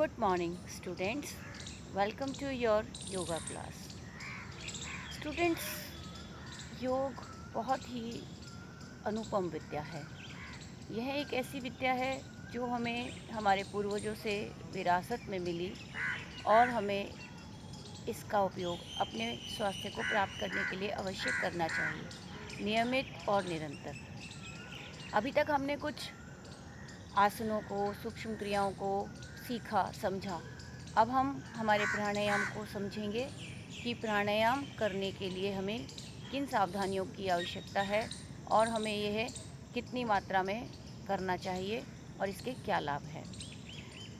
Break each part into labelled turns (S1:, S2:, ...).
S1: Good morning, students. Welcome to your yoga class. Students, योग बहुत ही अनुपम विद्या है। यह एक ऐसी विद्या है जो हमें हमारे पूर्वजों से विरासत में मिली और हमें इसका उपयोग अपने स्वास्थ्य को प्राप्त करने के लिए अवश्य करना चाहिए, नियमित और निरंतर। अभी तक हमने कुछ आसनों को, सूक्ष्म क्रियाओं को सीखा, समझा। अब हम हमारे प्राणायाम को समझेंगे कि प्राणायाम करने के लिए हमें किन सावधानियों की आवश्यकता है और हमें यह कितनी मात्रा में करना चाहिए और इसके क्या लाभ हैं।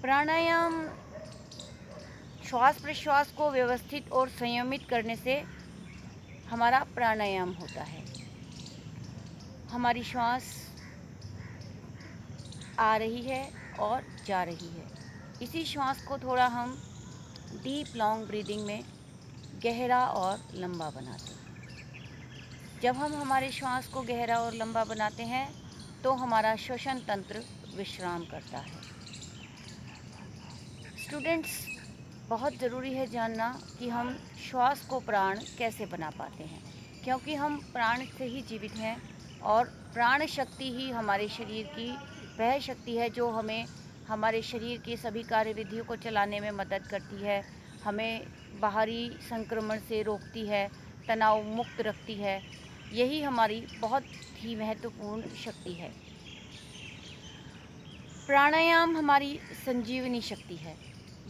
S1: प्राणायाम श्वास प्रश्वास को व्यवस्थित और संयमित करने से हमारा प्राणायाम होता है। हमारी श्वास आ रही है और जा रही है। इसी श्वास को थोड़ा हम डीप लॉन्ग ब्रीदिंग में गहरा और लंबा बनाते हैं। जब हम हमारे श्वास को गहरा और लंबा बनाते हैं तो हमारा श्वसन तंत्र विश्राम करता है। स्टूडेंट्स, बहुत ज़रूरी है जानना कि हम श्वास को प्राण कैसे बना पाते हैं, क्योंकि हम प्राण से ही जीवित हैं और प्राण शक्ति ही हमारे शरीर की वह शक्ति है जो हमें हमारे शरीर की सभी कार्यविधियों को चलाने में मदद करती है, हमें बाहरी संक्रमण से रोकती है, तनाव मुक्त रखती है। यही हमारी बहुत ही महत्वपूर्ण शक्ति है। प्राणायाम हमारी संजीवनी शक्ति है,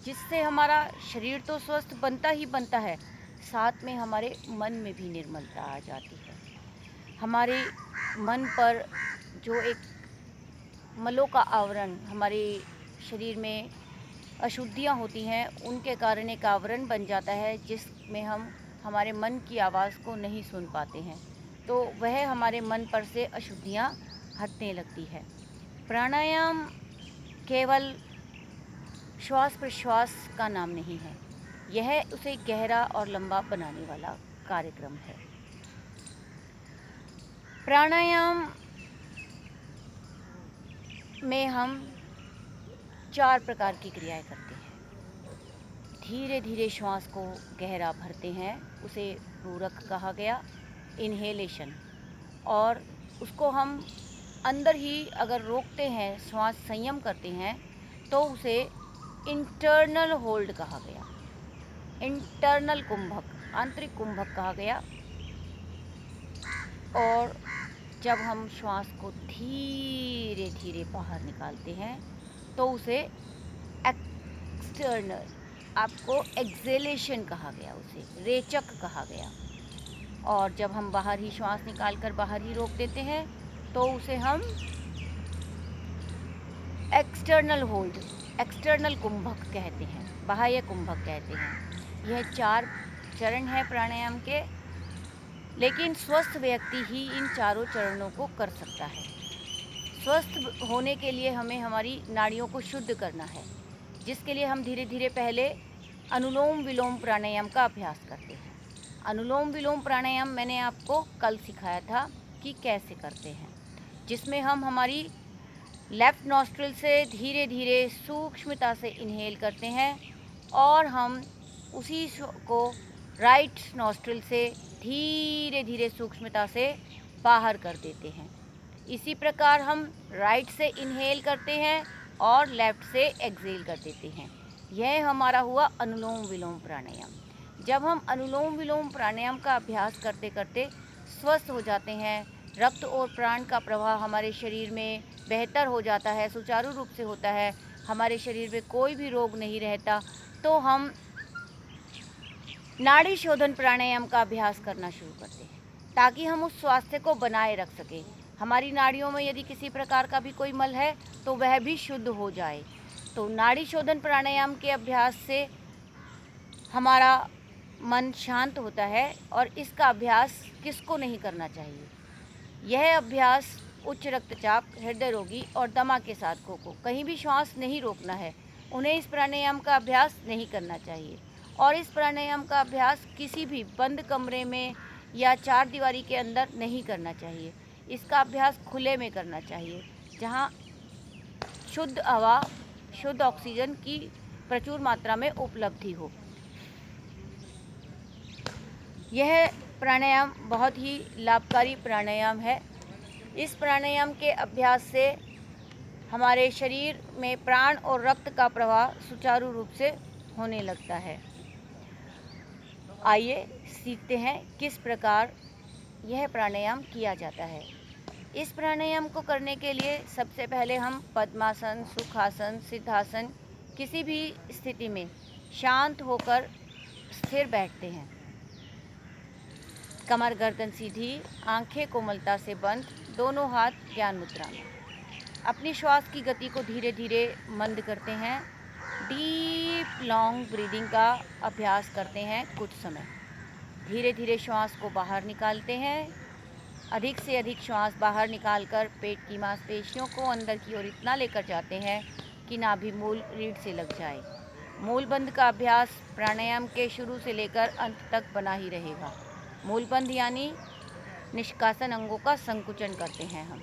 S1: जिससे हमारा शरीर तो स्वस्थ बनता ही बनता है, साथ में हमारे मन में भी निर्मलता आ जाती है। हमारे मन पर जो एक मलों का आवरण, हमारे शरीर में अशुद्धियाँ होती हैं, उनके कारण एक आवरण बन जाता है जिसमें हम हमारे मन की आवाज़ को नहीं सुन पाते हैं, तो वह हमारे मन पर से अशुद्धियाँ हटने लगती है। प्राणायाम केवल श्वास प्रश्वास का नाम नहीं है, यह उसे गहरा और लंबा बनाने वाला कार्यक्रम है। प्राणायाम में हम 4 प्रकार की क्रियाएं करते हैं। धीरे धीरे श्वास को गहरा भरते हैं, उसे पूरक कहा गया, इन्हेलेशन। और उसको हम अंदर ही अगर रोकते हैं, श्वास संयम करते हैं, तो उसे इंटरनल होल्ड कहा गया, इंटरनल कुंभक, आंतरिक कुंभक कहा गया। और जब हम श्वास को धीरे धीरे बाहर निकालते हैं तो उसे एक्सटर्नल, आपको एक्सेलेशन कहा गया, उसे रेचक कहा गया। और जब हम बाहर ही श्वास निकाल कर बाहर ही रोक देते हैं तो उसे हम एक्सटर्नल होल्ड, एक्सटर्नल कुंभक कहते हैं, बाह्य कुंभक कहते हैं। यह 4 चरण है प्राणायाम के, लेकिन स्वस्थ व्यक्ति ही इन चारों चरणों को कर सकता है। स्वस्थ होने के लिए हमें हमारी नाड़ियों को शुद्ध करना है, जिसके लिए हम धीरे धीरे पहले अनुलोम विलोम प्राणायाम का अभ्यास करते हैं। अनुलोम विलोम प्राणायाम मैंने आपको कल सिखाया था कि कैसे करते हैं, जिसमें हम हमारी लेफ़्ट नॉस्ट्रिल से धीरे धीरे सूक्ष्मता से इनहेल करते हैं और हम उसी को राइट नॉस्ट्रिल से धीरे धीरे सूक्ष्मता से बाहर कर देते हैं। इसी प्रकार हम राइट से इनहेल करते हैं और लेफ़्ट से एक्सहेल कर देते हैं। यह हमारा हुआ अनुलोम विलोम प्राणायाम। जब हम अनुलोम विलोम प्राणायाम का अभ्यास करते करते स्वस्थ हो जाते हैं, रक्त और प्राण का प्रवाह हमारे शरीर में बेहतर हो जाता है, सुचारू रूप से होता है, हमारे शरीर में कोई भी रोग नहीं रहता, तो हम नाड़ी शोधन प्राणायाम का अभ्यास करना शुरू करते हैं, ताकि हम उस स्वास्थ्य को बनाए रख सकें। हमारी नाड़ियों में यदि किसी प्रकार का भी कोई मल है तो वह भी शुद्ध हो जाए। तो नाड़ी शोधन प्राणायाम के अभ्यास से हमारा मन शांत होता है और इसका अभ्यास किसको नहीं करना चाहिए। यह अभ्यास उच्च रक्तचाप, हृदय रोगी और दमा के साधकों को कहीं भी श्वास नहीं रोकना है, उन्हें इस प्राणायाम का अभ्यास नहीं करना चाहिए। और इस प्राणायाम का अभ्यास किसी भी बंद कमरे में या 4 दीवारी के अंदर नहीं करना चाहिए। इसका अभ्यास खुले में करना चाहिए, जहाँ शुद्ध हवा, शुद्ध ऑक्सीजन की प्रचुर मात्रा में उपलब्धि हो। यह प्राणायाम बहुत ही लाभकारी प्राणायाम है। इस प्राणायाम के अभ्यास से हमारे शरीर में प्राण और रक्त का प्रवाह सुचारू रूप से होने लगता है। आइए सीखते हैं किस प्रकार यह प्राणायाम किया जाता है। इस प्राणायाम को करने के लिए सबसे पहले हम पद्मासन, सुखासन, सिद्धासन किसी भी स्थिति में शांत होकर स्थिर बैठते हैं। कमर गर्दन सीधी, आंखें कोमलता से बंद, दोनों हाथ ज्ञान मुद्रा में। अपनी श्वास की गति को धीरे धीरे मंद करते हैं। डीप लॉन्ग ब्रीदिंग का अभ्यास करते हैं कुछ समय। धीरे धीरे श्वास को बाहर निकालते हैं। अधिक से अधिक श्वास बाहर निकालकर पेट की मांसपेशियों को अंदर की ओर इतना लेकर जाते हैं कि नाभि मूल रीढ़ से लग जाए। मूल बंद का अभ्यास प्राणायाम के शुरू से लेकर अंत तक बना ही रहेगा। मूल बंद यानी निष्कासन अंगों का संकुचन करते हैं हम।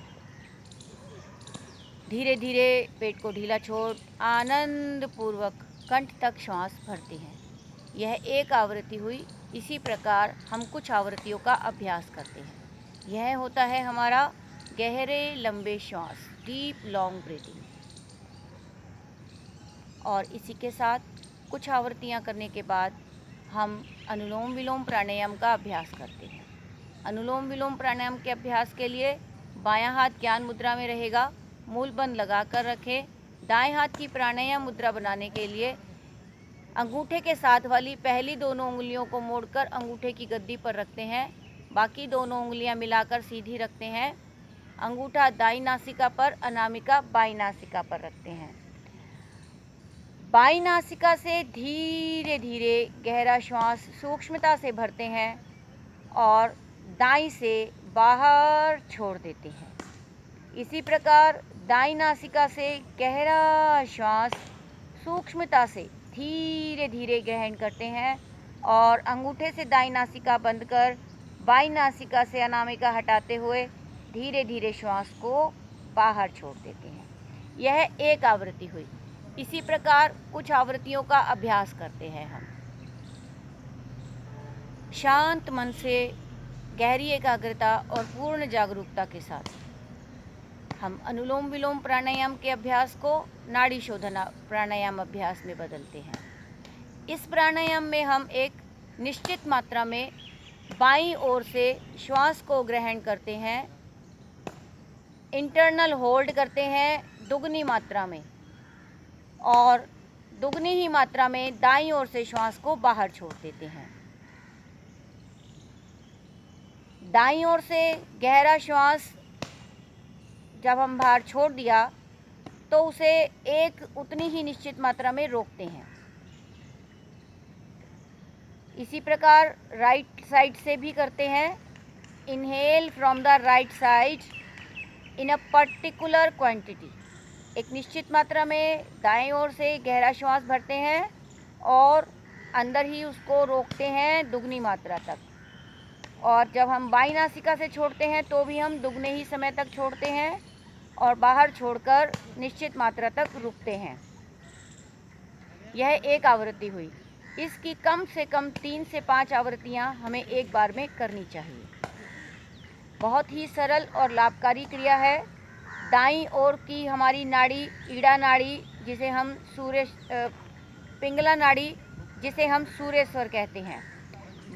S1: धीरे धीरे पेट को ढीला छोड़ आनंद पूर्वक कंठ तक श्वास भरते हैं। यह एक आवृत्ति हुई। इसी प्रकार हम कुछ आवृत्तियों का अभ्यास करते हैं। यह होता है हमारा गहरे लंबे श्वास, डीप लॉन्ग ब्रीथिंग। और इसी के साथ कुछ आवृत्तियां करने के बाद हम अनुलोम विलोम प्राणायाम का अभ्यास करते हैं। अनुलोम विलोम प्राणायाम के अभ्यास के लिए बायां हाथ ज्ञान मुद्रा में रहेगा। मूल बंद लगा कर रखें। दाएं हाथ की प्राणायाम मुद्रा बनाने के लिए अंगूठे के साथ वाली पहली दोनों उंगलियों को मोड़कर अंगूठे की गद्दी पर रखते हैं। बाकी दोनों उंगलियां मिलाकर सीधी रखते हैं। अंगूठा दाईं नासिका पर, अनामिका बाईं नासिका पर रखते हैं। बाईं नासिका से धीरे धीरे गहरा श्वास सूक्ष्मता से भरते हैं और दाईं से बाहर छोड़ देते हैं। इसी प्रकार दाईं नासिका से गहरा श्वास सूक्ष्मता से धीरे धीरे ग्रहण करते हैं और अंगूठे से दाईं नासिका बंद कर बाईं नासिका से अनामिका हटाते हुए धीरे धीरे श्वास को बाहर छोड़ देते हैं। यह एक आवृत्ति हुई। इसी प्रकार कुछ आवृत्तियों का अभ्यास करते हैं हम। शांत मन से, गहरी एकाग्रता और पूर्ण जागरूकता के साथ हम अनुलोम विलोम प्राणायाम के अभ्यास को नाड़ी शोधना प्राणायाम अभ्यास में बदलते हैं। इस प्राणायाम में हम एक निश्चित मात्रा में बाईं ओर से श्वास को ग्रहण करते हैं। इंटरनल होल्ड करते हैं दुगनी मात्रा में और दुगनी ही मात्रा में दाईं ओर से श्वास को बाहर छोड़ देते हैं। दाईं ओर से गहरा श्वास जब हम बाहर छोड़ दिया तो उसे एक उतनी ही निश्चित मात्रा में रोकते हैं। इसी प्रकार राइट साइड से भी करते हैं। Inhale from the right side in a particular quantity. एक निश्चित मात्रा में दाएं ओर से गहरा श्वास भरते हैं और अंदर ही उसको रोकते हैं दुगनी मात्रा तक। और जब हम बाईं नासिका से छोड़ते हैं तो भी हम दुगने ही समय तक छोड़ते हैं और बाहर छोड़कर निश्चित मात्रा तक रुकते हैं। यह एक आवृत्ति हुई। इसकी कम से कम 3 से 5 आवृत्तियां हमें एक बार में करनी चाहिए। बहुत ही सरल और लाभकारी क्रिया है। दाईं ओर की हमारी नाड़ी ईड़ा नाड़ी, जिसे हम पिंगला नाड़ी, जिसे हम सूर्य स्वर कहते हैं।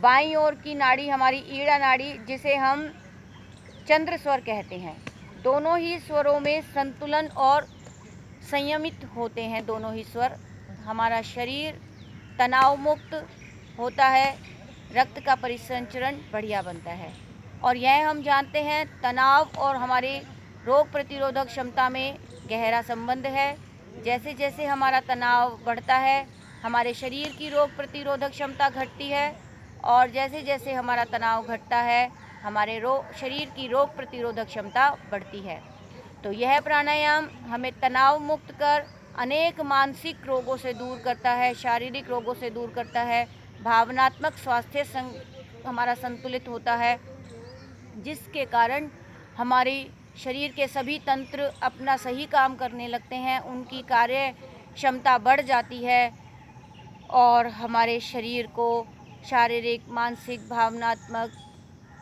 S1: बाईं ओर की नाड़ी हमारी ईड़ा नाड़ी, जिसे हम चंद्र स्वर कहते हैं। दोनों ही स्वरों में संतुलन और संयमित होते हैं। दोनों ही स्वर, हमारा शरीर तनाव मुक्त होता है, रक्त का परिसंचरण बढ़िया बनता है। और यह हम जानते हैं तनाव और हमारे रोग प्रतिरोधक क्षमता में गहरा संबंध है। जैसे जैसे हमारा तनाव बढ़ता है हमारे शरीर की रोग प्रतिरोधक क्षमता घटती है और जैसे जैसे हमारा तनाव घटता है हमारे शरीर की रोग प्रतिरोधक क्षमता बढ़ती है। तो यह प्राणायाम हमें तनाव मुक्त कर अनेक मानसिक रोगों से दूर करता है, शारीरिक रोगों से दूर करता है, भावनात्मक स्वास्थ्य हमारा संतुलित होता है, जिसके कारण हमारी शरीर के सभी तंत्र अपना सही काम करने लगते हैं, उनकी कार्य क्षमता बढ़ जाती है, और हमारे शरीर को शारीरिक, मानसिक, भावनात्मक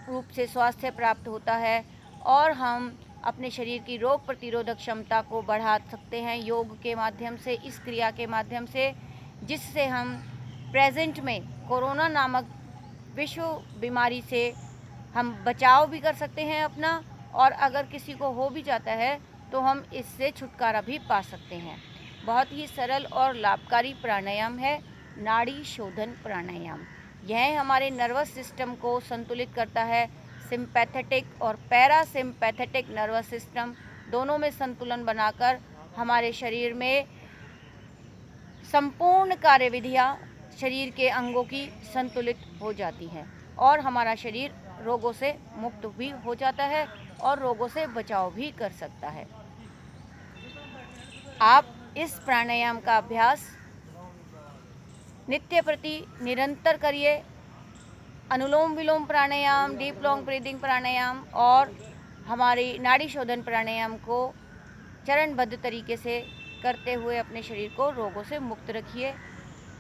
S1: रूप से स्वास्थ्य प्राप्त होता है और हम अपने शरीर की रोग प्रतिरोधक क्षमता को बढ़ा सकते हैं योग के माध्यम से, इस क्रिया के माध्यम से, जिससे हम प्रेजेंट में कोरोना नामक विश्व बीमारी से हम बचाव भी कर सकते हैं अपना, और अगर किसी को हो भी जाता है तो हम इससे छुटकारा भी पा सकते हैं। बहुत ही सरल और लाभकारी प्राणायाम है नाड़ी शोधन प्राणायाम। यह हमारे नर्वस सिस्टम को संतुलित करता है। सिंपैथेटिक और पैरासिम्पैथेटिक नर्वस सिस्टम दोनों में संतुलन बनाकर हमारे शरीर में संपूर्ण कार्यविधियाँ शरीर के अंगों की संतुलित हो जाती हैं और हमारा शरीर रोगों से मुक्त भी हो जाता है और रोगों से बचाव भी कर सकता है। आप इस प्राणायाम का अभ्यास नित्य प्रति निरंतर करिए। अनुलोम विलोम प्राणायाम, डीप लॉन्ग ब्रीदिंग प्राणायाम और हमारी नाड़ी शोधन प्राणायाम को चरणबद्ध तरीके से करते हुए अपने शरीर को रोगों से मुक्त रखिए।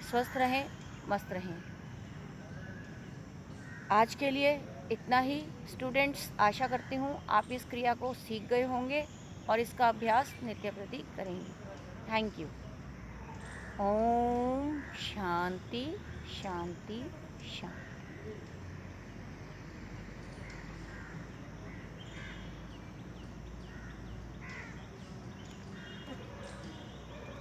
S1: स्वस्थ रहें, मस्त रहें। आज के लिए इतना ही स्टूडेंट्स। आशा करती हूँ आप इस क्रिया को सीख गए होंगे और इसका अभ्यास नित्य प्रति करेंगे। Thank you. ओम शांति शांति शांति।